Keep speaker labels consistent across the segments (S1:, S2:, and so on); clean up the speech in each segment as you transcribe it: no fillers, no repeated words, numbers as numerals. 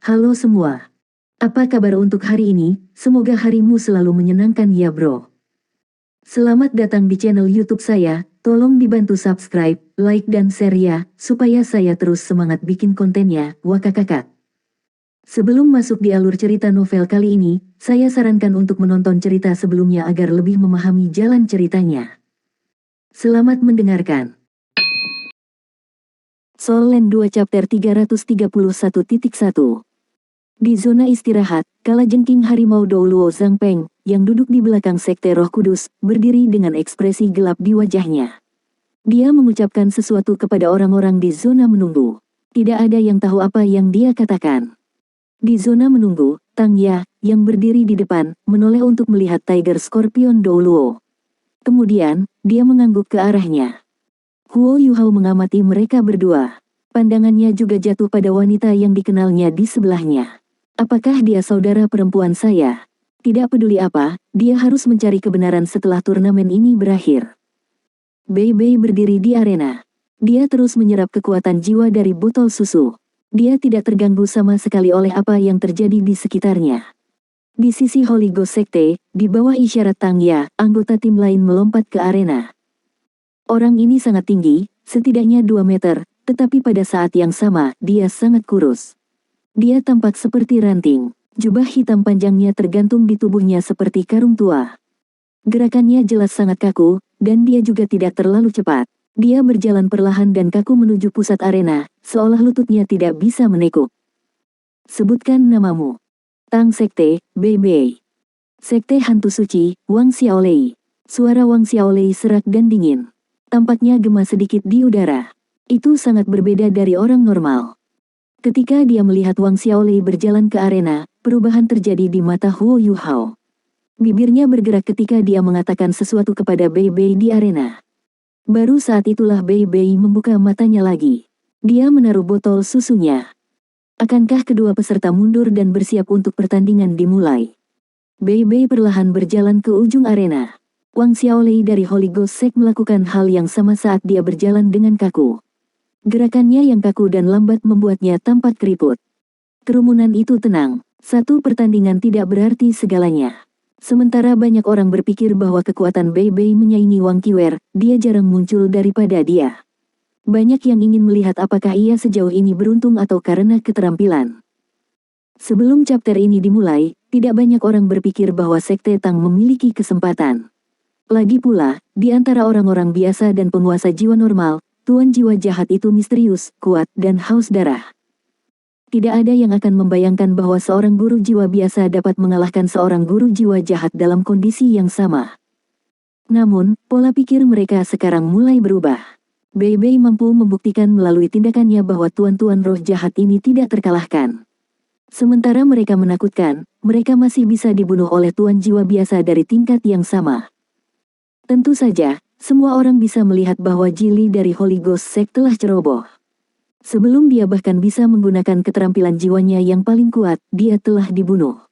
S1: Halo semua. Apa kabar untuk hari ini? Semoga harimu selalu menyenangkan ya bro. Selamat datang di channel YouTube saya. Tolong dibantu subscribe, like dan share ya, supaya saya terus semangat bikin kontennya. Wakakakak. Sebelum masuk di alur cerita novel kali ini, saya sarankan untuk menonton cerita sebelumnya agar lebih memahami jalan ceritanya. Selamat mendengarkan. Soul Land 2 Chapter 331.1. Di zona istirahat, kalajengking harimau Douluo Zhangpeng, yang duduk di belakang Sekte Roh Kudus, berdiri dengan ekspresi gelap di wajahnya. Dia mengucapkan sesuatu kepada orang-orang di zona menunggu. Tidak ada yang tahu apa yang dia katakan. Di zona menunggu, Tang Ya, yang berdiri di depan, menoleh untuk melihat Tiger Scorpion Douluo. Kemudian, dia mengangguk ke arahnya. Huo Yuhao mengamati mereka berdua. Pandangannya juga jatuh pada wanita yang dikenalnya di sebelahnya. Apakah dia saudara perempuan saya? Tidak peduli apa, dia harus mencari kebenaran setelah turnamen ini berakhir. Bei Bei berdiri di arena. Dia terus menyerap kekuatan jiwa dari botol susu. Dia tidak terganggu sama sekali oleh apa yang terjadi di sekitarnya. Di sisi Holy Ghost Sekte, di bawah isyarat Tang Ya, anggota tim lain melompat ke arena. Orang ini sangat tinggi, setidaknya 2 meter, tetapi pada saat yang sama, dia sangat kurus. Dia tampak seperti ranting. Jubah hitam panjangnya tergantung di tubuhnya seperti karung tua. Gerakannya jelas sangat kaku, dan dia juga tidak terlalu cepat. Dia berjalan perlahan dan kaku menuju pusat arena, seolah lututnya tidak bisa menekuk. Sebutkan namamu. Tang Sekte, Bei Bei. Sekte Hantu Suci, Wang Xiaolei. Suara Wang Xiaolei serak dan dingin. Tampaknya gema sedikit di udara. Itu sangat berbeda dari orang normal. Ketika dia melihat Wang Xiaolei berjalan ke arena, perubahan terjadi di mata Huo Yuhao. Bibirnya bergerak ketika dia mengatakan sesuatu kepada Bei Bei di arena. Baru saat itulah Bei Bei membuka matanya lagi. Dia menaruh botol susunya. Akankah kedua peserta mundur dan bersiap untuk pertandingan dimulai? Bei Bei perlahan berjalan ke ujung arena. Wang Xiaolei dari Holy Ghost Sect melakukan hal yang sama saat dia berjalan dengan kaku. Gerakannya yang kaku dan lambat membuatnya tampak keriput. Kerumunan itu tenang. Satu pertandingan tidak berarti segalanya. Sementara banyak orang berpikir bahwa kekuatan Bei Bei menyaingi Wang Qiwer, dia jarang muncul daripada dia. Banyak yang ingin melihat apakah ia sejauh ini beruntung atau karena keterampilan. Sebelum chapter ini dimulai, tidak banyak orang berpikir bahwa Sekte Tang memiliki kesempatan. Lagi pula, di antara orang-orang biasa dan penguasa jiwa normal, Tuan jiwa jahat itu misterius, kuat, dan haus darah. Tidak ada yang akan membayangkan bahwa seorang guru jiwa biasa dapat mengalahkan seorang guru jiwa jahat dalam kondisi yang sama. Namun, pola pikir mereka sekarang mulai berubah. Bei Bei mampu membuktikan melalui tindakannya bahwa tuan-tuan roh jahat ini tidak terkalahkan. Sementara mereka menakutkan, mereka masih bisa dibunuh oleh tuan jiwa biasa dari tingkat yang sama. Tentu saja, semua orang bisa melihat bahwa Jili dari Holy Ghost Sect telah ceroboh. Sebelum dia bahkan bisa menggunakan keterampilan jiwanya yang paling kuat, dia telah dibunuh.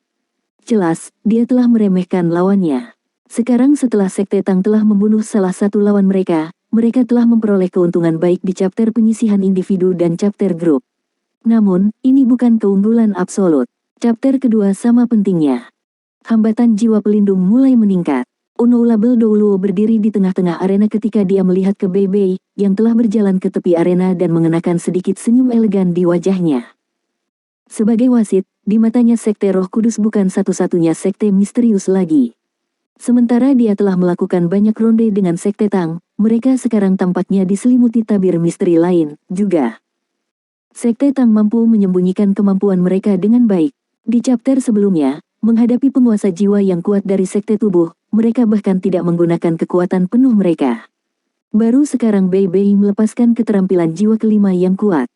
S1: Jelas, dia telah meremehkan lawannya. Sekarang setelah Sekte Tang telah membunuh salah satu lawan mereka, mereka telah memperoleh keuntungan baik di chapter penyisihan individu dan chapter grup. Namun, ini bukan keunggulan absolut. Chapter kedua sama pentingnya. Hambatan jiwa pelindung mulai meningkat. Honorable Douluo berdiri di tengah-tengah arena ketika dia melihat ke Bei Bei, yang telah berjalan ke tepi arena dan mengenakan sedikit senyum elegan di wajahnya. Sebagai wasit, di matanya Sekte Roh Kudus bukan satu-satunya sekte misterius lagi. Sementara dia telah melakukan banyak ronde dengan Sekte Tang, mereka sekarang tampaknya diselimuti tabir misteri lain, juga. Sekte Tang mampu menyembunyikan kemampuan mereka dengan baik. Di chapter sebelumnya, menghadapi penguasa jiwa yang kuat dari sekte tubuh, mereka bahkan tidak menggunakan kekuatan penuh mereka. Baru sekarang Bei Bei melepaskan keterampilan jiwa kelima yang kuat.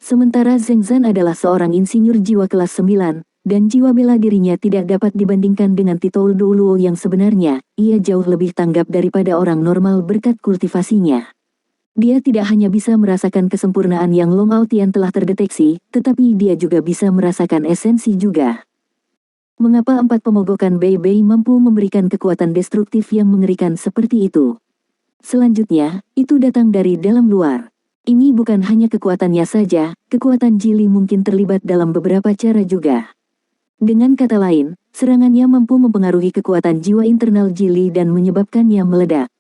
S1: Sementara Zheng Zhan adalah seorang insinyur jiwa kelas 9, dan jiwa bela dirinya tidak dapat dibandingkan dengan titel Douluo yang sebenarnya, ia jauh lebih tanggap daripada orang normal berkat kultivasinya. Dia tidak hanya bisa merasakan kesempurnaan yang Long Aotian telah terdeteksi, tetapi dia juga bisa merasakan esensi juga. Mengapa 4 pemogokan Bei Bei mampu memberikan kekuatan destruktif yang mengerikan seperti itu? Selanjutnya, itu datang dari dalam luar. Ini bukan hanya kekuatannya saja, kekuatan Jili mungkin terlibat dalam beberapa cara juga. Dengan kata lain, serangannya mampu mempengaruhi kekuatan jiwa internal Jili dan menyebabkannya meledak.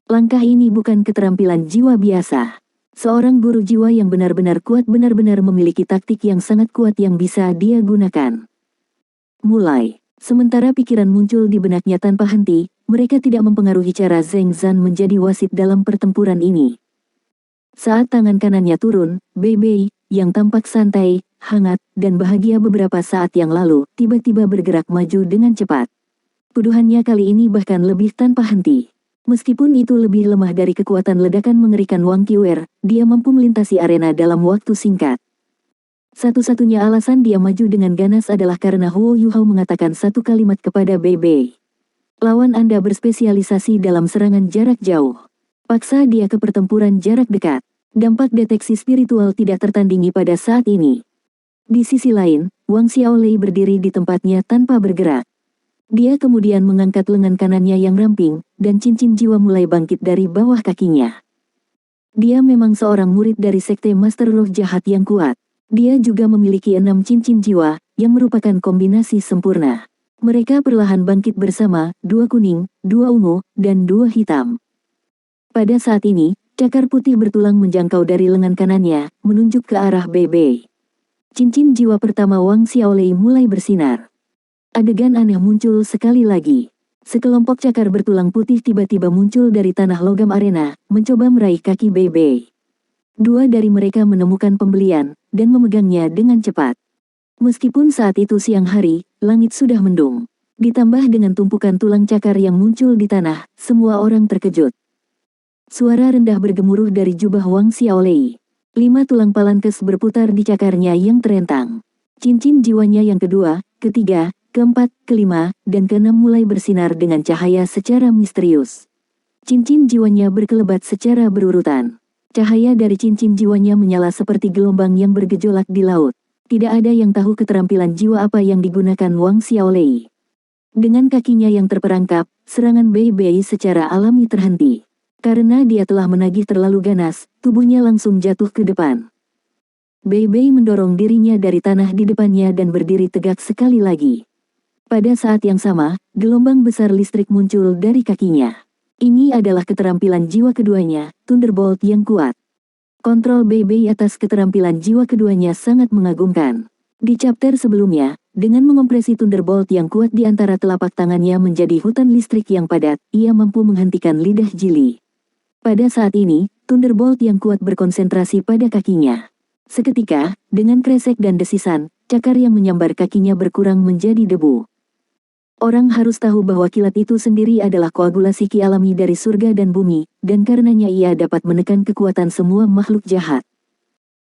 S1: Langkah ini bukan keterampilan jiwa biasa. Seorang guru jiwa yang benar-benar kuat benar-benar memiliki taktik yang sangat kuat yang bisa dia gunakan. Mulai. Sementara pikiran muncul di benaknya tanpa henti, mereka tidak mempengaruhi cara Zheng Zan menjadi wasit dalam pertempuran ini. Saat tangan kanannya turun, Bei Bei, yang tampak santai, hangat, dan bahagia beberapa saat yang lalu, tiba-tiba bergerak maju dengan cepat. Tuduhannya kali ini bahkan lebih tanpa henti. Meskipun itu lebih lemah dari kekuatan ledakan mengerikan Wang Qiuer, dia mampu melintasi arena dalam waktu singkat. Satu-satunya alasan dia maju dengan ganas adalah karena Huo Yuhao mengatakan satu kalimat kepada Bei Bei. Lawan Anda berspesialisasi dalam serangan jarak jauh. Paksa dia ke pertempuran jarak dekat. Dampak deteksi spiritual tidak tertandingi pada saat ini. Di sisi lain, Wang Xiaolei berdiri di tempatnya tanpa bergerak. Dia kemudian mengangkat lengan kanannya yang ramping, dan cincin jiwa mulai bangkit dari bawah kakinya. Dia memang seorang murid dari sekte Master Roh Jahat yang kuat. Dia juga memiliki 6 cincin jiwa, yang merupakan kombinasi sempurna. Mereka perlahan bangkit bersama, 2 kuning, 2 ungu, dan 2 hitam. Pada saat ini, cakar putih bertulang menjangkau dari lengan kanannya, menunjuk ke arah Bei Bei. Cincin jiwa pertama Wang Xiaolei mulai bersinar. Adegan aneh muncul sekali lagi. Sekelompok cakar bertulang putih tiba-tiba muncul dari tanah logam arena, mencoba meraih kaki Bei Bei. Dua dari mereka menemukan pembelian, dan memegangnya dengan cepat. Meskipun saat itu siang hari, langit sudah mendung. Ditambah dengan tumpukan tulang cakar yang muncul di tanah, semua orang terkejut. Suara rendah bergemuruh dari jubah Wang Xiaolei. 5 tulang palankes berputar di cakarnya yang terentang. Cincin jiwanya yang kedua, ketiga, keempat, kelima, dan keenam mulai bersinar dengan cahaya secara misterius. Cincin jiwanya berkelebat secara berurutan. Cahaya dari cincin jiwanya menyala seperti gelombang yang bergejolak di laut. Tidak ada yang tahu keterampilan jiwa apa yang digunakan Wang Xiaolei. Dengan kakinya yang terperangkap, serangan Bei Bei secara alami terhenti. Karena dia telah menagih terlalu ganas, tubuhnya langsung jatuh ke depan. Bei Bei mendorong dirinya dari tanah di depannya dan berdiri tegak sekali lagi. Pada saat yang sama, gelombang besar listrik muncul dari kakinya. Ini adalah keterampilan jiwa keduanya, Thunderbolt yang kuat. Kontrol Bei Bei atas keterampilan jiwa keduanya sangat mengagumkan. Di chapter sebelumnya, dengan mengompresi Thunderbolt yang kuat di antara telapak tangannya menjadi hutan listrik yang padat, ia mampu menghentikan lidah Jili. Pada saat ini, Thunderbolt yang kuat berkonsentrasi pada kakinya. Seketika, dengan kresek dan desisan, cakar yang menyambar kakinya berkurang menjadi debu. Orang harus tahu bahwa kilat itu sendiri adalah koagulasi ki alami dari surga dan bumi, dan karenanya ia dapat menekan kekuatan semua makhluk jahat.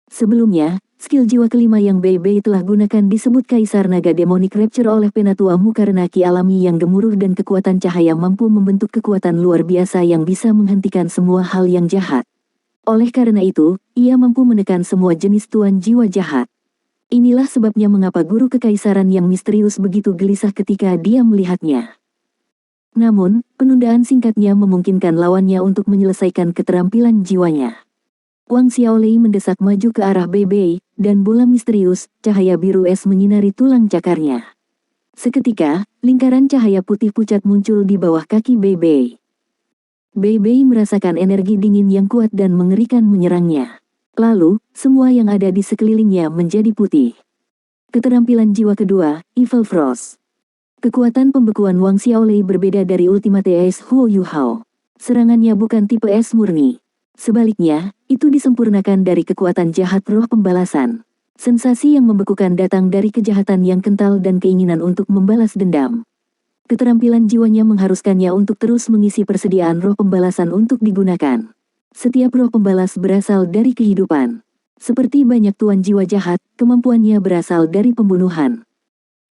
S1: Sebelumnya, skill jiwa kelima yang Bei Bei telah gunakan disebut Kaisar Naga Demonic Rapture oleh Penatuamu karena ki alami yang gemuruh dan kekuatan cahaya mampu membentuk kekuatan luar biasa yang bisa menghentikan semua hal yang jahat. Oleh karena itu, ia mampu menekan semua jenis tuan jiwa jahat. Inilah sebabnya mengapa guru kekaisaran yang misterius begitu gelisah ketika dia melihatnya. Namun, penundaan singkatnya memungkinkan lawannya untuk menyelesaikan keterampilan jiwanya. Wang Xiaolei mendesak maju ke arah Bei Bei, dan bola misterius, cahaya biru es menyinari tulang cakarnya. Seketika, lingkaran cahaya putih pucat muncul di bawah kaki Bei Bei. Bei Bei merasakan energi dingin yang kuat dan mengerikan menyerangnya. Lalu, semua yang ada di sekelilingnya menjadi putih. Keterampilan jiwa kedua, Evil Frost. Kekuatan pembekuan Wang Xiaolei berbeda dari Ultimate Es Huo Yuhao. Serangannya bukan tipe es murni. Sebaliknya, itu disempurnakan dari kekuatan jahat roh pembalasan. Sensasi yang membekukan datang dari kejahatan yang kental dan keinginan untuk membalas dendam. Keterampilan jiwanya mengharuskannya untuk terus mengisi persediaan roh pembalasan untuk digunakan. Setiap roh pembalas berasal dari kehidupan. Seperti banyak tuan jiwa jahat, kemampuannya berasal dari pembunuhan.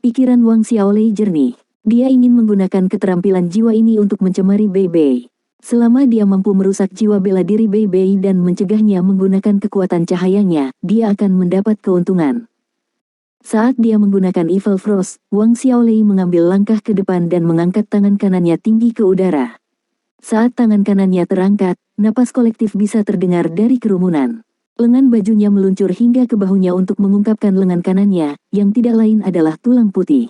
S1: Pikiran Wang Xiaolei jernih. Dia ingin menggunakan keterampilan jiwa ini untuk mencemari Bei Bei. Selama dia mampu merusak jiwa bela diri Bei Bei dan mencegahnya menggunakan kekuatan cahayanya, dia akan mendapat keuntungan. Saat dia menggunakan Evil Frost, Wang Xiaolei mengambil langkah ke depan dan mengangkat tangan kanannya tinggi ke udara. Saat tangan kanannya terangkat, napas kolektif bisa terdengar dari kerumunan. Lengan bajunya meluncur hingga ke bahunya untuk mengungkapkan lengan kanannya, yang tidak lain adalah tulang putih.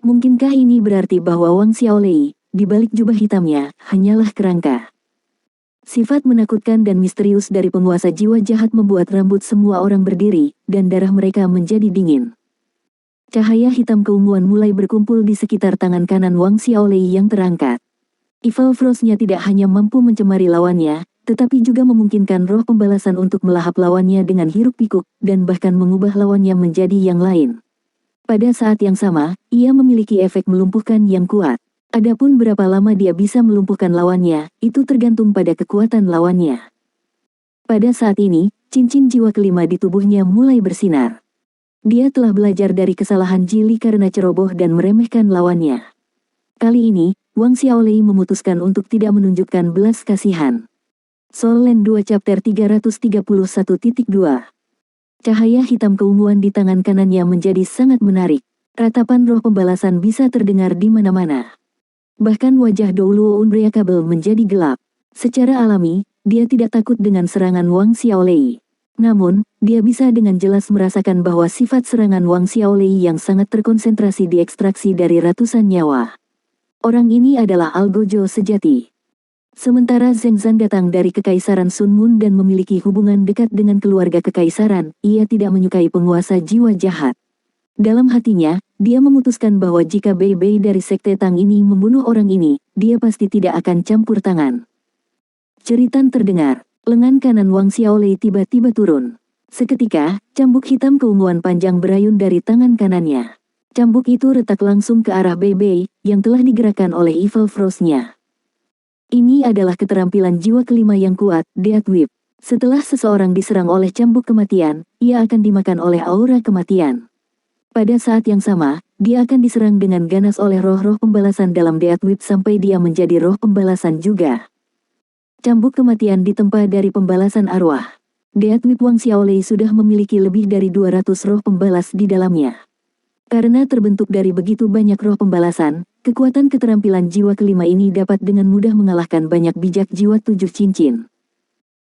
S1: Mungkinkah ini berarti bahwa Wang Xiaolei, di balik jubah hitamnya, hanyalah kerangka? Sifat menakutkan dan misterius dari penguasa jiwa jahat membuat rambut semua orang berdiri, dan darah mereka menjadi dingin. Cahaya hitam keunguan mulai berkumpul di sekitar tangan kanan Wang Xiaolei yang terangkat. Evil Frost-nya tidak hanya mampu mencemari lawannya, tetapi juga memungkinkan roh pembalasan untuk melahap lawannya dengan hiruk-pikuk, dan bahkan mengubah lawannya menjadi yang lain. Pada saat yang sama, ia memiliki efek melumpuhkan yang kuat. Adapun berapa lama dia bisa melumpuhkan lawannya, itu tergantung pada kekuatan lawannya. Pada saat ini, cincin jiwa kelima di tubuhnya mulai bersinar. Dia telah belajar dari kesalahan jili karena ceroboh dan meremehkan lawannya. Kali ini, Wang Xiaolei memutuskan untuk tidak menunjukkan belas kasihan. Soul Land 2 Chapter 331.2. Cahaya hitam keunguan di tangan kanannya menjadi sangat menarik. Ratapan roh pembalasan bisa terdengar di mana-mana. Bahkan wajah Douluo Unbreakable menjadi gelap. Secara alami, dia tidak takut dengan serangan Wang Xiaolei. Namun, dia bisa dengan jelas merasakan bahwa sifat serangan Wang Xiaolei yang sangat terkonsentrasi diekstraksi dari ratusan nyawa. Orang ini adalah Algojo sejati. Sementara Zheng Zan datang dari Kekaisaran Sun Moon dan memiliki hubungan dekat dengan keluarga kekaisaran, ia tidak menyukai penguasa jiwa jahat. Dalam hatinya, dia memutuskan bahwa jika Bei-Bei dari Sekte Tang ini membunuh orang ini, dia pasti tidak akan campur tangan. Jeritan terdengar, lengan kanan Wang Xiaolei tiba-tiba turun. Seketika, cambuk hitam keunguan panjang berayun dari tangan kanannya. Cambuk itu retak langsung ke arah Bei-Bei, yang telah digerakkan oleh Evil Frost-nya. Ini adalah keterampilan jiwa kelima yang kuat, Death Whip. Setelah seseorang diserang oleh cambuk kematian, ia akan dimakan oleh aura kematian. Pada saat yang sama, dia akan diserang dengan ganas oleh roh-roh pembalasan dalam Death Whip sampai dia menjadi roh pembalasan juga. Cambuk kematian ditempa dari pembalasan arwah. Death Whip Wang Xiaolei sudah memiliki lebih dari 200 roh pembalas di dalamnya. Karena terbentuk dari begitu banyak roh pembalasan, kekuatan keterampilan jiwa kelima ini dapat dengan mudah mengalahkan banyak bijak jiwa 7 cincin.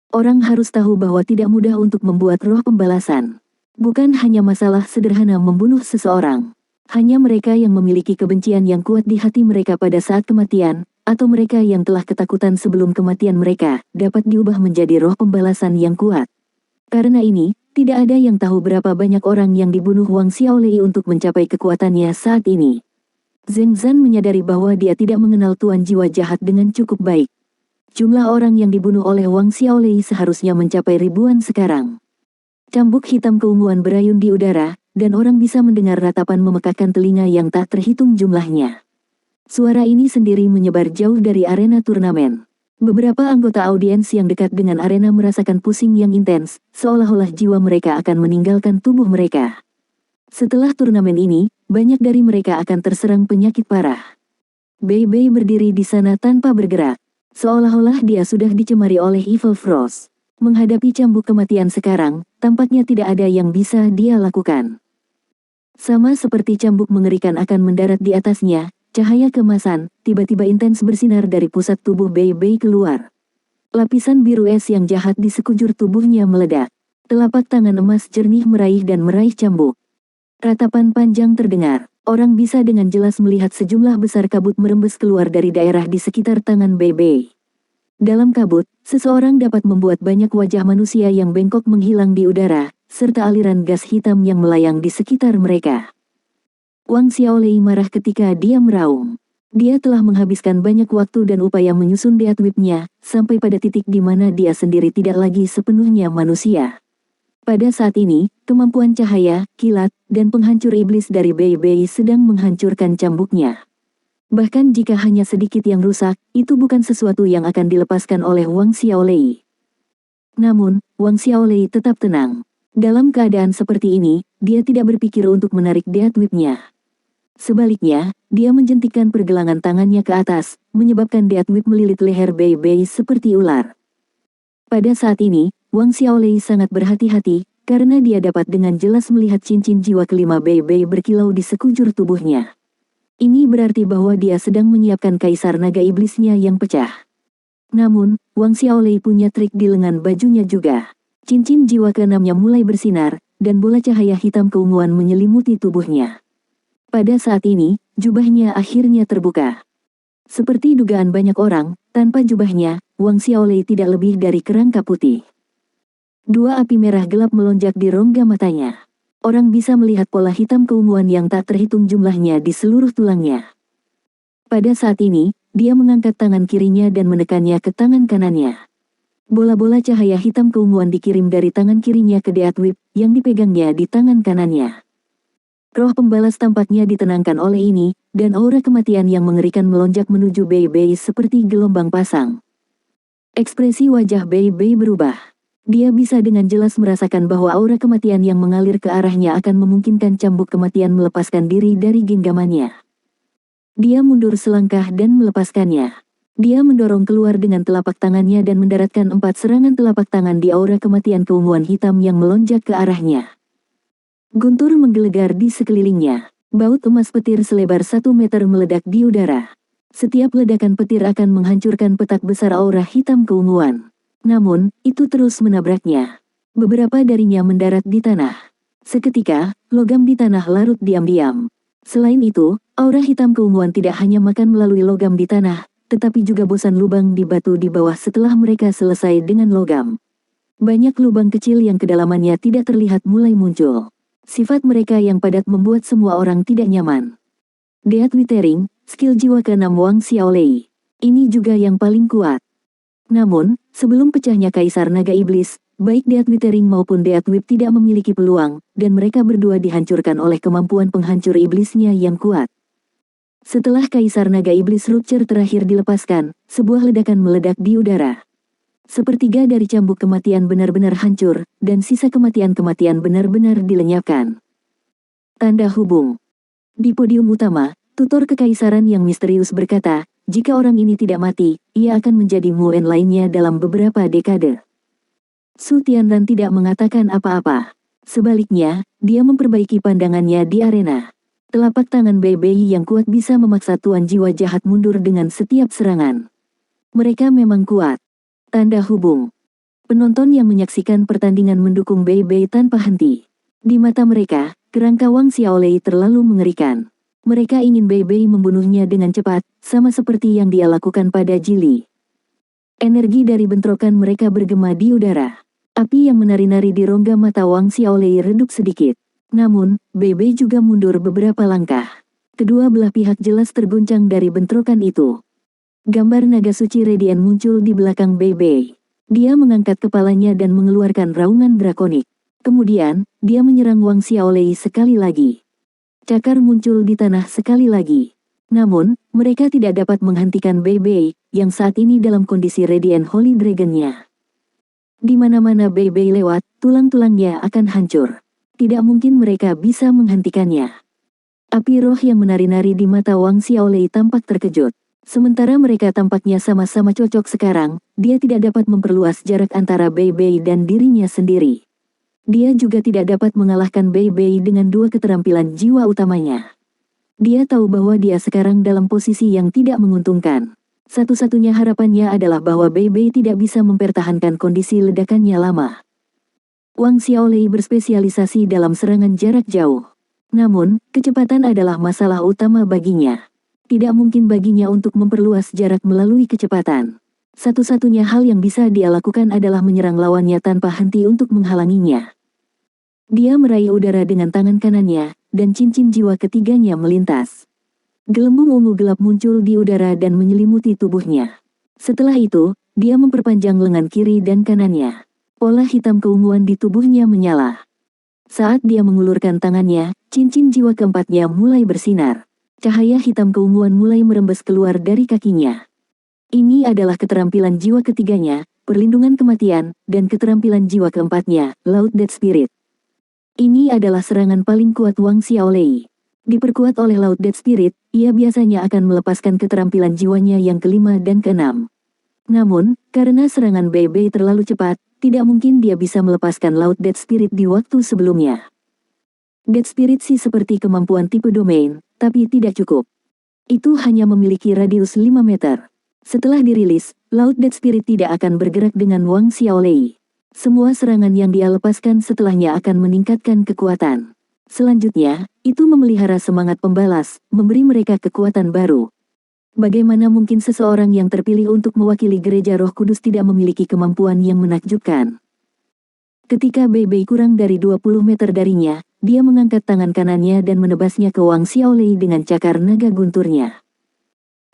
S1: Orang harus tahu bahwa tidak mudah untuk membuat roh pembalasan. Bukan hanya masalah sederhana membunuh seseorang. Hanya mereka yang memiliki kebencian yang kuat di hati mereka pada saat kematian, atau mereka yang telah ketakutan sebelum kematian mereka, dapat diubah menjadi roh pembalasan yang kuat. Karena ini, tidak ada yang tahu berapa banyak orang yang dibunuh Wang Xiaolei untuk mencapai kekuatannya saat ini. Zheng Zan menyadari bahwa dia tidak mengenal tuan jiwa jahat dengan cukup baik. Jumlah orang yang dibunuh oleh Wang Xiaolei seharusnya mencapai ribuan sekarang. Cambuk hitam keunguan berayun di udara, dan orang bisa mendengar ratapan memekakkan telinga yang tak terhitung jumlahnya. Suara ini sendiri menyebar jauh dari arena turnamen. Beberapa anggota audiens yang dekat dengan arena merasakan pusing yang intens, seolah-olah jiwa mereka akan meninggalkan tubuh mereka. Setelah turnamen ini, banyak dari mereka akan terserang penyakit parah. Bei-Bei berdiri di sana tanpa bergerak, seolah-olah dia sudah dicemari oleh Evil Frost. Menghadapi cambuk kematian sekarang, tampaknya tidak ada yang bisa dia lakukan. Sama seperti cambuk mengerikan akan mendarat di atasnya, cahaya kemasan, tiba-tiba intens bersinar dari pusat tubuh Bei-Bei keluar. Lapisan biru es yang jahat di sekujur tubuhnya meledak. Telapak tangan emas jernih meraih dan meraih cambuk. Ratapan panjang terdengar. Orang bisa dengan jelas melihat sejumlah besar kabut merembes keluar dari daerah di sekitar tangan Bei-Bei. Dalam kabut, seseorang dapat membuat banyak wajah manusia yang bengkok menghilang di udara, serta aliran gas hitam yang melayang di sekitar mereka. Wang Xiaolei marah ketika dia meraung. Dia telah menghabiskan banyak waktu dan upaya menyusun Death Whip-nya, sampai pada titik di mana dia sendiri tidak lagi sepenuhnya manusia. Pada saat ini, kemampuan cahaya, kilat, dan penghancur iblis dari Bei-Bei sedang menghancurkan cambuknya. Bahkan jika hanya sedikit yang rusak, itu bukan sesuatu yang akan dilepaskan oleh Wang Xiaolei. Namun, Wang Xiaolei tetap tenang. Dalam keadaan seperti ini, dia tidak berpikir untuk menarik Death Whip-nya. Sebaliknya, dia menjentikkan pergelangan tangannya ke atas, menyebabkan Death Whip melilit leher Bei-Bei seperti ular. Pada saat ini, Wang Xiaolei sangat berhati-hati, karena dia dapat dengan jelas melihat cincin jiwa kelima Bei-Bei berkilau di sekujur tubuhnya. Ini berarti bahwa dia sedang menyiapkan kaisar naga iblisnya yang pecah. Namun, Wang Xiaolei punya trik di lengan bajunya juga. Cincin jiwa keenamnya mulai bersinar, dan bola cahaya hitam keunguan menyelimuti tubuhnya. Pada saat ini, jubahnya akhirnya terbuka. Seperti dugaan banyak orang, tanpa jubahnya, Wang Xiaolei tidak lebih dari kerangka putih. Dua api merah gelap melonjak di rongga matanya. Orang bisa melihat pola hitam keunguan yang tak terhitung jumlahnya di seluruh tulangnya. Pada saat ini, dia mengangkat tangan kirinya dan menekannya ke tangan kanannya. Bola-bola cahaya hitam keunguan dikirim dari tangan kirinya ke Death Whip, yang dipegangnya di tangan kanannya. Roh pembalas tampaknya ditenangkan oleh ini, dan aura kematian yang mengerikan melonjak menuju Bei Bei seperti gelombang pasang. Ekspresi wajah Bei Bei berubah. Dia bisa dengan jelas merasakan bahwa aura kematian yang mengalir ke arahnya akan memungkinkan cambuk kematian melepaskan diri dari genggamannya. Dia mundur selangkah dan melepaskannya. Dia mendorong keluar dengan telapak tangannya dan mendaratkan 4 serangan telapak tangan di aura kematian keunguan hitam yang melonjak ke arahnya. Guntur menggelegar di sekelilingnya. Baut emas petir selebar 1 meter meledak di udara. Setiap ledakan petir akan menghancurkan petak besar aura hitam keunguan. Namun, itu terus menabraknya. Beberapa darinya mendarat di tanah. Seketika, logam di tanah larut diam-diam. Selain itu, aura hitam keunguan tidak hanya makan melalui logam di tanah, tetapi juga bosan lubang di batu di bawah setelah mereka selesai dengan logam. Banyak lubang kecil yang kedalamannya tidak terlihat mulai muncul. Sifat mereka yang padat membuat semua orang tidak nyaman. Death Withering, skill jiwa ke-6 Wang Xiaolei. Ini juga yang paling kuat. Namun, sebelum pecahnya Kaisar Naga Iblis, baik Death Withering maupun Death Whip tidak memiliki peluang, dan mereka berdua dihancurkan oleh kemampuan penghancur iblisnya yang kuat. Setelah Kaisar Naga Iblis Rupture terakhir dilepaskan, sebuah ledakan meledak di udara. Sepertiga dari cambuk kematian benar-benar hancur, dan sisa kematian-kematian benar-benar dilenyapkan. Tanda hubung. Di podium utama, tutor kekaisaran yang misterius berkata, jika orang ini tidak mati, ia akan menjadi Muen lainnya dalam beberapa dekade. Su Tianran tidak mengatakan apa-apa. Sebaliknya, dia memperbaiki pandangannya di arena. Telapak tangan Bei Bei yang kuat bisa memaksa tuan jiwa jahat mundur dengan setiap serangan. Mereka memang kuat. Tanda hubung. Penonton yang menyaksikan pertandingan mendukung Bei Bei tanpa henti. Di mata mereka, kerangka Wang Xiaolei terlalu mengerikan. Mereka ingin Bei Bei membunuhnya dengan cepat, sama seperti yang dia lakukan pada Jili. Energi dari bentrokan mereka bergema di udara. Api yang menari-nari di rongga mata Wang Xiaolei redup sedikit. Namun, Bei Bei juga mundur beberapa langkah. Kedua belah pihak jelas terguncang dari bentrokan itu. Gambar naga suci Radiant muncul di belakang Bei Bei. Dia mengangkat kepalanya dan mengeluarkan raungan drakonik. Kemudian, dia menyerang Wang Xiaolei sekali lagi. Cakar muncul di tanah sekali lagi. Namun, mereka tidak dapat menghentikan Bei Bei, yang saat ini dalam kondisi Radiant Holy Dragon-nya. Di mana-mana Bei Bei lewat, tulang-tulangnya akan hancur. Tidak mungkin mereka bisa menghentikannya. Api roh yang menari-nari di mata Wang Xiaolei tampak terkejut. Sementara mereka tampaknya sama-sama cocok sekarang, dia tidak dapat memperluas jarak antara Bei Bei dan dirinya sendiri. Dia juga tidak dapat mengalahkan Bei Bei dengan dua keterampilan jiwa utamanya. Dia tahu bahwa dia sekarang dalam posisi yang tidak menguntungkan. Satu-satunya harapannya adalah bahwa Bei Bei tidak bisa mempertahankan kondisi ledakannya lama. Wang Xiaolei berspesialisasi dalam serangan jarak jauh. Namun, kecepatan adalah masalah utama baginya. Tidak mungkin baginya untuk memperluas jarak melalui kecepatan. Satu-satunya hal yang bisa dia lakukan adalah menyerang lawannya tanpa henti untuk menghalanginya. Dia meraih udara dengan tangan kanannya, dan cincin jiwa ketiganya melintas. Gelembung ungu gelap muncul di udara dan menyelimuti tubuhnya. Setelah itu, dia memperpanjang lengan kiri dan kanannya. Pola hitam keunguan di tubuhnya menyala. Saat dia mengulurkan tangannya, cincin jiwa keempatnya mulai bersinar. Cahaya hitam keunguan mulai merembes keluar dari kakinya. Ini adalah keterampilan jiwa ketiganya, perlindungan kematian, dan keterampilan jiwa keempatnya, Laut Dead Spirit. Ini adalah serangan paling kuat Wang Xiaolei. Diperkuat oleh Laut Dead Spirit, ia biasanya akan melepaskan keterampilan jiwanya yang kelima dan keenam. Namun, karena serangan Bei Bei terlalu cepat, tidak mungkin dia bisa melepaskan Laut Dead Spirit di waktu sebelumnya. Dead Spirit sih seperti kemampuan tipe domain, tapi tidak cukup. Itu hanya memiliki radius 5 meter. Setelah dirilis, Laut Dead Spirit tidak akan bergerak dengan Wang Xiaolei. Semua serangan yang dia lepaskan setelahnya akan meningkatkan kekuatan. Selanjutnya, itu memelihara semangat pembalas, memberi mereka kekuatan baru. Bagaimana mungkin seseorang yang terpilih untuk mewakili gereja Roh Kudus tidak memiliki kemampuan yang menakjubkan? Ketika Bei Bei kurang dari 20 meter darinya, dia mengangkat tangan kanannya dan menebasnya ke Wang Xiaolei dengan cakar naga gunturnya.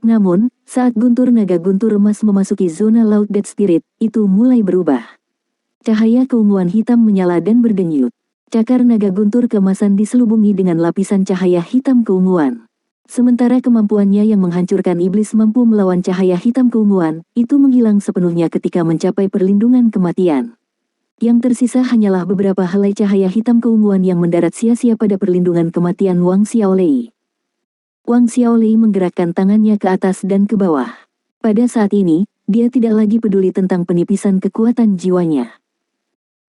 S1: Namun, saat guntur naga guntur emas memasuki zona Laut Dead Spirit, itu mulai berubah. Cahaya keunguan hitam menyala dan berdenyut. Cakar naga guntur keemasan diselubungi dengan lapisan cahaya hitam keunguan. Sementara kemampuannya yang menghancurkan iblis mampu melawan cahaya hitam keunguan, itu menghilang sepenuhnya ketika mencapai perlindungan kematian. Yang tersisa hanyalah beberapa helai cahaya hitam keunguan yang mendarat sia-sia pada perlindungan kematian Wang Xiaolei. Wang Xiaolei menggerakkan tangannya ke atas dan ke bawah. Pada saat ini, dia tidak lagi peduli tentang penipisan kekuatan jiwanya.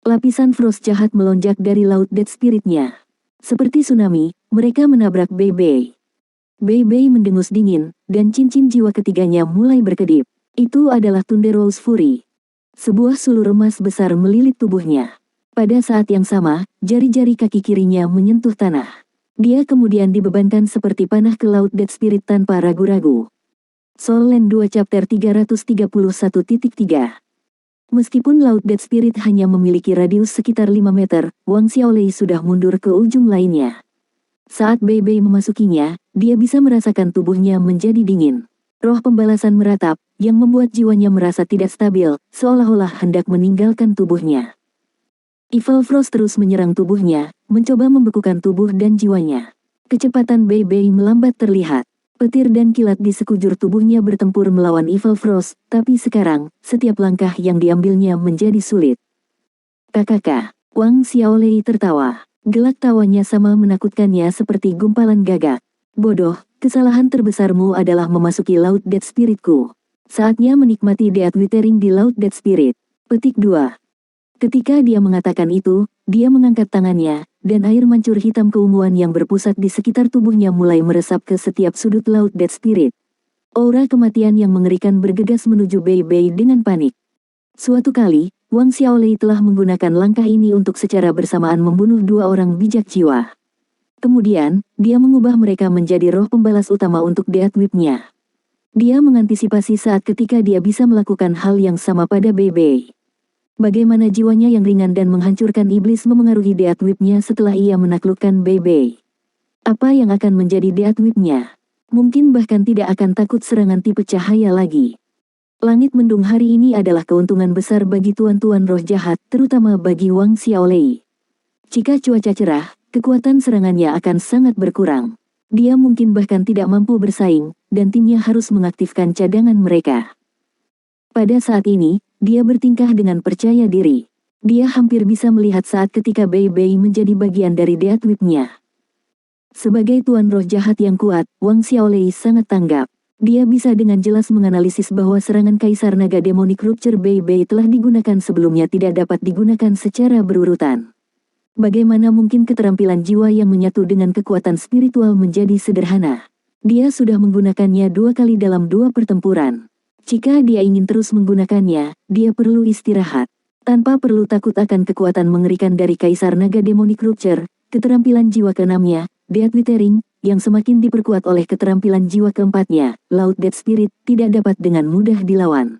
S1: Lapisan frost jahat melonjak dari Laut Dead Spirit-nya. Seperti tsunami, mereka menabrak Bei Bei. Bei Bei mendengus dingin, dan cincin jiwa ketiganya mulai berkedip. Itu adalah Thunder Rose Fury. Sebuah sulur emas besar melilit tubuhnya. Pada saat yang sama, jari-jari kaki kirinya menyentuh tanah. Dia kemudian dibebankan seperti panah ke Laut Dead Spirit tanpa ragu-ragu. Soul Land 2 Chapter 331.3. Meskipun Laut Dead Spirit hanya memiliki radius sekitar 5 meter, Wang Xiaolei sudah mundur ke ujung lainnya. Saat Bei Bei memasukinya, dia bisa merasakan tubuhnya menjadi dingin. Roh pembalasan meratap, yang membuat jiwanya merasa tidak stabil, seolah-olah hendak meninggalkan tubuhnya. Evil Frost terus menyerang tubuhnya, mencoba membekukan tubuh dan jiwanya. Kecepatan Bei Bei melambat terlihat. Petir dan kilat di sekujur tubuhnya bertempur melawan Evil Frost, tapi sekarang, setiap langkah yang diambilnya menjadi sulit. Kakak, Wang Xiaolei tertawa. Gelak tawanya sama menakutkannya seperti gumpalan gagak. Bodoh, kesalahan terbesarmu adalah memasuki Laut Dead Spiritku. Saatnya menikmati Death Withering di Laut Dead Spirit. Petik 2. Ketika dia mengatakan itu, dia mengangkat tangannya, dan air mancur hitam keunguan yang berpusat di sekitar tubuhnya mulai meresap ke setiap sudut Laut Dead Spirit. Aura kematian yang mengerikan bergegas menuju Bei Bei dengan panik. Suatu kali, Wang Xiaolei telah menggunakan langkah ini untuk secara bersamaan membunuh 2 orang bijak jiwa. Kemudian, dia mengubah mereka menjadi roh pembalas utama untuk Death Whip-nya. Dia mengantisipasi saat ketika dia bisa melakukan hal yang sama pada Bei Bei. Bagaimana jiwanya yang ringan dan menghancurkan iblis memengaruhi Death Whip-nya setelah ia menaklukkan Bei Bei. Apa yang akan menjadi Death Whip-nya? Mungkin bahkan tidak akan takut serangan tipe cahaya lagi. Langit mendung hari ini adalah keuntungan besar bagi tuan-tuan roh jahat, terutama bagi Wang Xiaolei. Jika cuaca cerah, kekuatan serangannya akan sangat berkurang. Dia mungkin bahkan tidak mampu bersaing, dan timnya harus mengaktifkan cadangan mereka. Pada saat ini, dia bertingkah dengan percaya diri. Dia hampir bisa melihat saat ketika Bei Bei menjadi bagian dari Death Whip-nya. Sebagai tuan roh jahat yang kuat, Wang Xiaolei sangat tanggap. Dia bisa dengan jelas menganalisis bahwa serangan Kaisar Naga Demonic Rupture Bei Bei telah digunakan sebelumnya tidak dapat digunakan secara berurutan. Bagaimana mungkin keterampilan jiwa yang menyatu dengan kekuatan spiritual menjadi sederhana? Dia sudah menggunakannya 2 kali dalam 2 pertempuran. Jika dia ingin terus menggunakannya, dia perlu istirahat. Tanpa perlu takut akan kekuatan mengerikan dari Kaisar Naga Demonic Rupture, keterampilan jiwa keenamnya, Death Withering, yang semakin diperkuat oleh keterampilan jiwa keempatnya, Laut Dead Spirit, tidak dapat dengan mudah dilawan.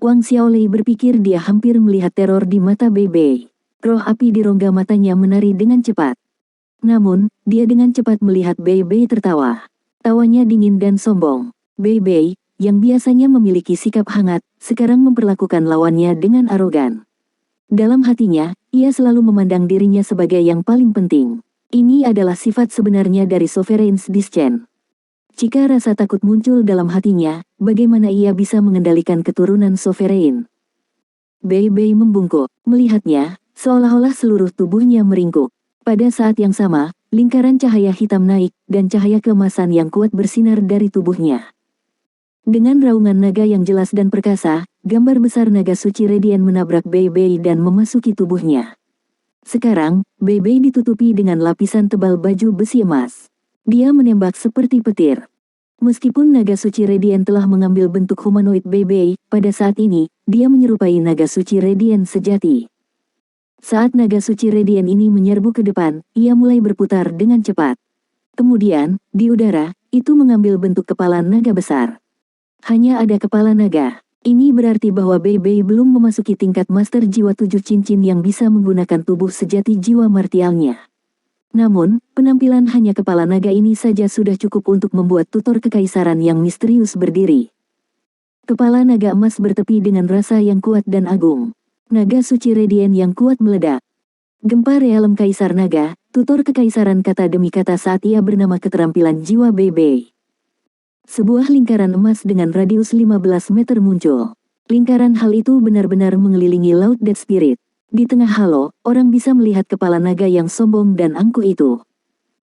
S1: Wang Xiaolei berpikir dia hampir melihat teror di mata Bei Bei. Roh api di rongga matanya menari dengan cepat. Namun, dia dengan cepat melihat Bei Bei tertawa. Tawanya dingin dan sombong. Bei Bei, yang biasanya memiliki sikap hangat, sekarang memperlakukan lawannya dengan arogan. Dalam hatinya, ia selalu memandang dirinya sebagai yang paling penting. Ini adalah sifat sebenarnya dari Sovereign's Discern. Jika rasa takut muncul dalam hatinya, bagaimana ia bisa mengendalikan keturunan Sovereign? Bei Bei membungkuk, melihatnya, seolah-olah seluruh tubuhnya meringkuk. Pada saat yang sama, lingkaran cahaya hitam naik, dan cahaya keemasan yang kuat bersinar dari tubuhnya. Dengan raungan naga yang jelas dan perkasa, gambar besar naga suci Radiant menabrak Bei Bei dan memasuki tubuhnya. Sekarang, Bei Bei ditutupi dengan lapisan tebal baju besi emas. Dia menembak seperti petir. Meskipun naga suci Radiant telah mengambil bentuk humanoid Bebe, pada saat ini, dia menyerupai naga suci Radiant sejati. Saat naga suci Radiant ini menyerbu ke depan, ia mulai berputar dengan cepat. Kemudian, di udara, itu mengambil bentuk kepala naga besar. Hanya ada kepala naga. Ini berarti bahwa Bebe belum memasuki tingkat Master Jiwa 7 Cincin yang bisa menggunakan tubuh sejati jiwa martialnya. Namun, penampilan hanya kepala naga ini saja sudah cukup untuk membuat tutor kekaisaran yang misterius berdiri. Kepala naga emas bertepi dengan rasa yang kuat dan agung. Naga suci Radiant yang kuat meledak. Gempa realem kaisar naga, tutor kekaisaran kata demi kata saat ia bernama keterampilan jiwa Bebe. Sebuah lingkaran emas dengan radius 15 meter muncul. Lingkaran hal itu benar-benar mengelilingi Laut Dead Spirit. Di tengah halo, orang bisa melihat kepala naga yang sombong dan angkuh itu.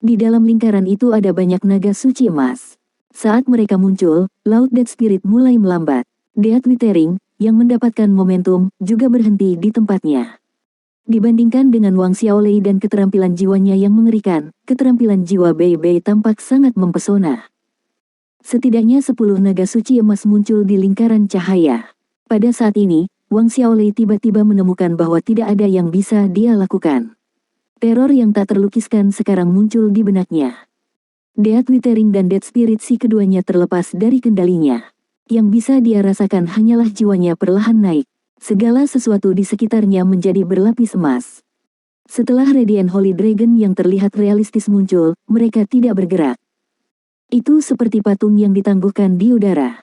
S1: Di dalam lingkaran itu ada banyak naga suci emas. Saat mereka muncul, Laut Dead Spirit mulai melambat. Death Withering, yang mendapatkan momentum, juga berhenti di tempatnya. Dibandingkan dengan Wang Xiaolei dan keterampilan jiwanya yang mengerikan, keterampilan jiwa Bebe tampak sangat mempesona. Setidaknya 10 naga suci emas muncul di lingkaran cahaya. Pada saat ini, Wang Xiaolei tiba-tiba menemukan bahwa tidak ada yang bisa dia lakukan. Teror yang tak terlukiskan sekarang muncul di benaknya. Death Withering dan Dead Spirit si keduanya terlepas dari kendalinya. Yang bisa dia rasakan hanyalah jiwanya perlahan naik. Segala sesuatu di sekitarnya menjadi berlapis emas. Setelah Radiant Holy Dragon yang terlihat realistis muncul, mereka tidak bergerak. Itu seperti patung yang ditangguhkan di udara.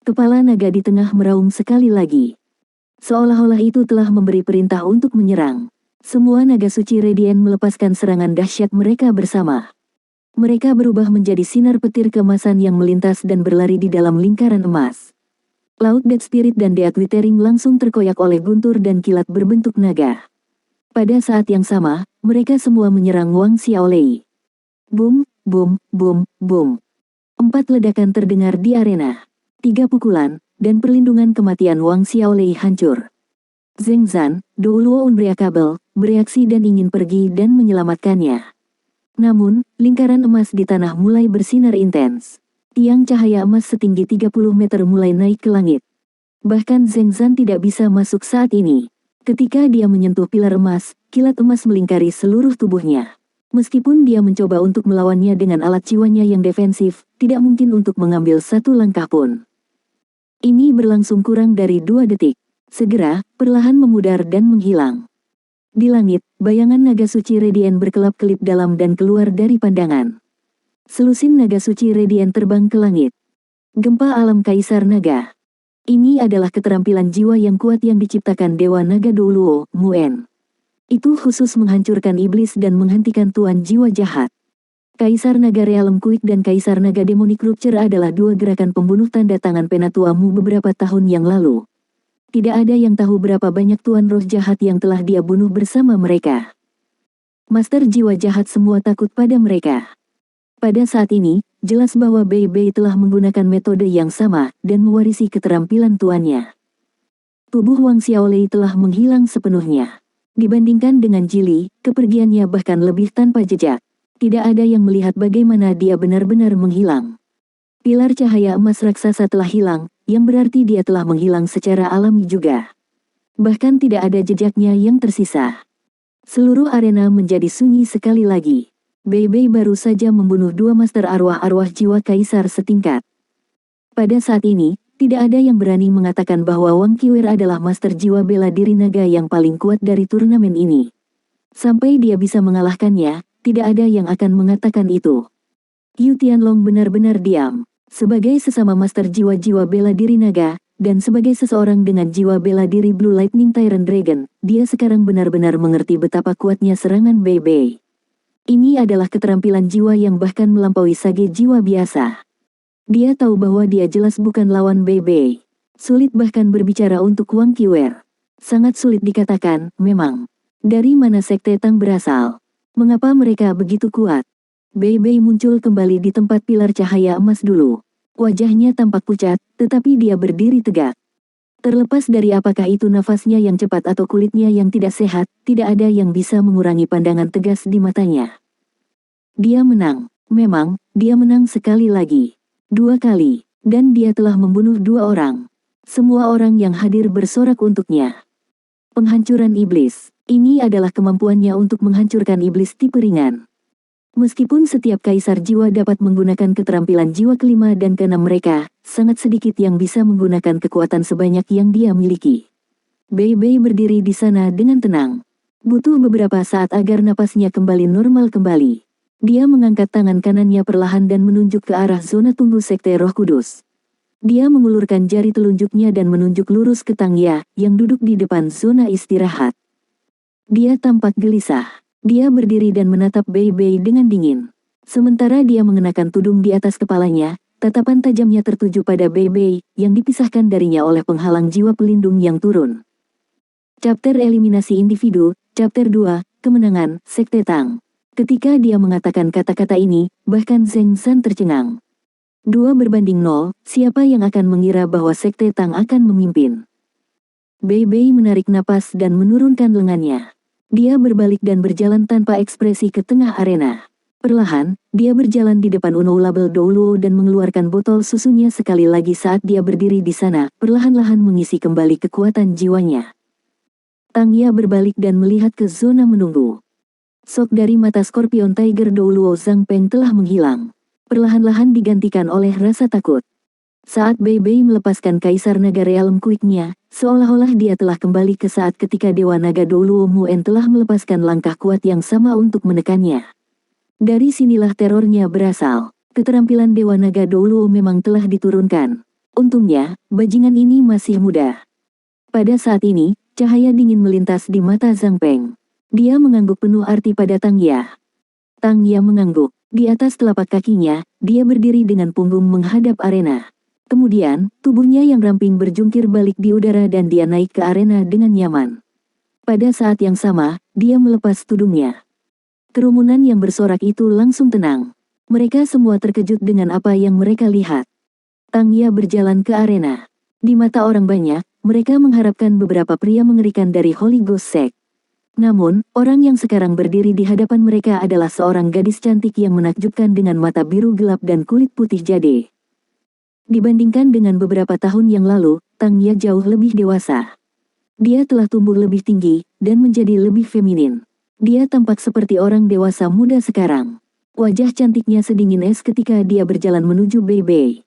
S1: Kepala naga di tengah meraung sekali lagi. Seolah-olah itu telah memberi perintah untuk menyerang. Semua naga suci Radiant melepaskan serangan dahsyat mereka bersama. Mereka berubah menjadi sinar petir keemasan yang melintas dan berlari di dalam lingkaran emas. Laut Dead Spirit dan Death Withering langsung terkoyak oleh guntur dan kilat berbentuk naga. Pada saat yang sama, mereka semua menyerang Wang Xiaolei. Boom, boom, boom, boom. 4 ledakan terdengar di arena. 3 pukulan, dan perlindungan kematian Wang Xiaolei hancur. Zheng Zan, Douluo Unbreakable, bereaksi dan ingin pergi dan menyelamatkannya. Namun, lingkaran emas di tanah mulai bersinar intens. Tiang cahaya emas setinggi 30 meter mulai naik ke langit. Bahkan Zheng Zan tidak bisa masuk saat ini. Ketika dia menyentuh pilar emas, kilat emas melingkari seluruh tubuhnya. Meskipun dia mencoba untuk melawannya dengan alat jiwanya yang defensif, tidak mungkin untuk mengambil satu langkah pun. Ini berlangsung kurang dari 2 detik. Segera, perlahan memudar dan menghilang. Di langit, bayangan naga suci Radiant berkelap-kelip dalam dan keluar dari pandangan. Selusin naga suci Radiant terbang ke langit. Gempa alam kaisar naga. Ini adalah keterampilan jiwa yang kuat yang diciptakan Dewa Naga Douluo, Muen. Itu khusus menghancurkan iblis dan menghentikan tuan jiwa jahat. Kaisar Naga Realem Quick dan Kaisar Naga Demonic Rupture adalah 2 gerakan pembunuh tanda tangan Penatuamu beberapa tahun yang lalu. Tidak ada yang tahu berapa banyak tuan roh jahat yang telah dia bunuh bersama mereka. Master jiwa jahat semua takut pada mereka. Pada saat ini, jelas bahwa Bebe telah menggunakan metode yang sama dan mewarisi keterampilan tuannya. Tubuh Wang Xiaolei telah menghilang sepenuhnya. Dibandingkan dengan Jili, kepergiannya bahkan lebih tanpa jejak. Tidak ada yang melihat bagaimana dia benar-benar menghilang. Pilar cahaya emas raksasa telah hilang, yang berarti dia telah menghilang secara alami juga. Bahkan tidak ada jejaknya yang tersisa. Seluruh arena menjadi sunyi sekali lagi. Bebe baru saja membunuh 2 master arwah-arwah jiwa kaisar setingkat. Pada saat ini, tidak ada yang berani mengatakan bahwa Wang Qiwer adalah master jiwa bela diri naga yang paling kuat dari turnamen ini. Sampai dia bisa mengalahkannya, tidak ada yang akan mengatakan itu. Yu Tianlong benar-benar diam. Sebagai sesama master jiwa-jiwa bela diri naga, dan sebagai seseorang dengan jiwa bela diri Blue Lightning Tyrant Dragon, dia sekarang benar-benar mengerti betapa kuatnya serangan Bebe. Ini adalah keterampilan jiwa yang bahkan melampaui sage jiwa biasa. Dia tahu bahwa dia jelas bukan lawan Bebe. Sulit bahkan berbicara untuk Wang Qiwer. Sangat sulit dikatakan, memang. Dari mana sekte Tang berasal? Mengapa mereka begitu kuat? Bebe muncul kembali di tempat pilar cahaya emas dulu. Wajahnya tampak pucat, tetapi dia berdiri tegak. Terlepas dari apakah itu nafasnya yang cepat atau kulitnya yang tidak sehat, tidak ada yang bisa mengurangi pandangan tegas di matanya. Dia menang. Memang, dia menang sekali lagi. 2 kali, dan dia telah membunuh 2 orang. Semua orang yang hadir bersorak untuknya. Penghancuran iblis. Ini adalah kemampuannya untuk menghancurkan iblis tipe ringan. Meskipun setiap kaisar jiwa dapat menggunakan keterampilan jiwa kelima dan keenam mereka, sangat sedikit yang bisa menggunakan kekuatan sebanyak yang dia miliki. Bei Bei berdiri di sana dengan tenang. Butuh beberapa saat agar napasnya kembali normal kembali. Dia mengangkat tangan kanannya perlahan dan menunjuk ke arah zona tunggu Sekte Roh Kudus. Dia mengulurkan jari telunjuknya dan menunjuk lurus ke Tang Ya, yang duduk di depan zona istirahat. Dia tampak gelisah. Dia berdiri dan menatap Bei Bei dengan dingin. Sementara dia mengenakan tudung di atas kepalanya, tatapan tajamnya tertuju pada Bei Bei, yang dipisahkan darinya oleh penghalang jiwa pelindung yang turun. Chapter Eliminasi Individu, Chapter 2, Kemenangan, Sekte Tang. Ketika dia mengatakan kata-kata ini, bahkan Zheng San tercengang. 2 berbanding 0, siapa yang akan mengira bahwa Sekte Tang akan memimpin? Bei Bei menarik napas dan menurunkan lengannya. Dia berbalik dan berjalan tanpa ekspresi ke tengah arena. Perlahan, dia berjalan di depan Unoulable Douluo dan mengeluarkan botol susunya sekali lagi saat dia berdiri di sana, perlahan-lahan mengisi kembali kekuatan jiwanya. Tang Ya berbalik dan melihat ke zona menunggu. Sok dari mata Scorpion Tiger Douluo Zhang Peng telah menghilang. Perlahan-lahan digantikan oleh rasa takut. Saat Bei Bei melepaskan Kaisar Naga Realm Quick-nya, seolah-olah dia telah kembali ke saat ketika Dewa Naga Douluo Muen telah melepaskan langkah kuat yang sama untuk menekannya. Dari sinilah terornya berasal. Keterampilan Dewa Naga Douluo memang telah diturunkan. Untungnya, bajingan ini masih muda. Pada saat ini, cahaya dingin melintas di mata Zhang Peng. Dia mengangguk penuh arti pada Tang Ya. Tang Ya mengangguk. Di atas telapak kakinya, dia berdiri dengan punggung menghadap arena. Kemudian, tubuhnya yang ramping berjungkir balik di udara dan dia naik ke arena dengan nyaman. Pada saat yang sama, dia melepas tudungnya. Kerumunan yang bersorak itu langsung tenang. Mereka semua terkejut dengan apa yang mereka lihat. Tang Ya berjalan ke arena. Di mata orang banyak, mereka mengharapkan beberapa pria mengerikan dari Holy Ghost Sect. Namun, orang yang sekarang berdiri di hadapan mereka adalah seorang gadis cantik yang menakjubkan dengan mata biru gelap dan kulit putih jade. Dibandingkan dengan beberapa tahun yang lalu, Tang Ya jauh lebih dewasa. Dia telah tumbuh lebih tinggi, dan menjadi lebih feminin. Dia tampak seperti orang dewasa muda sekarang. Wajah cantiknya sedingin es ketika dia berjalan menuju Bei Bei.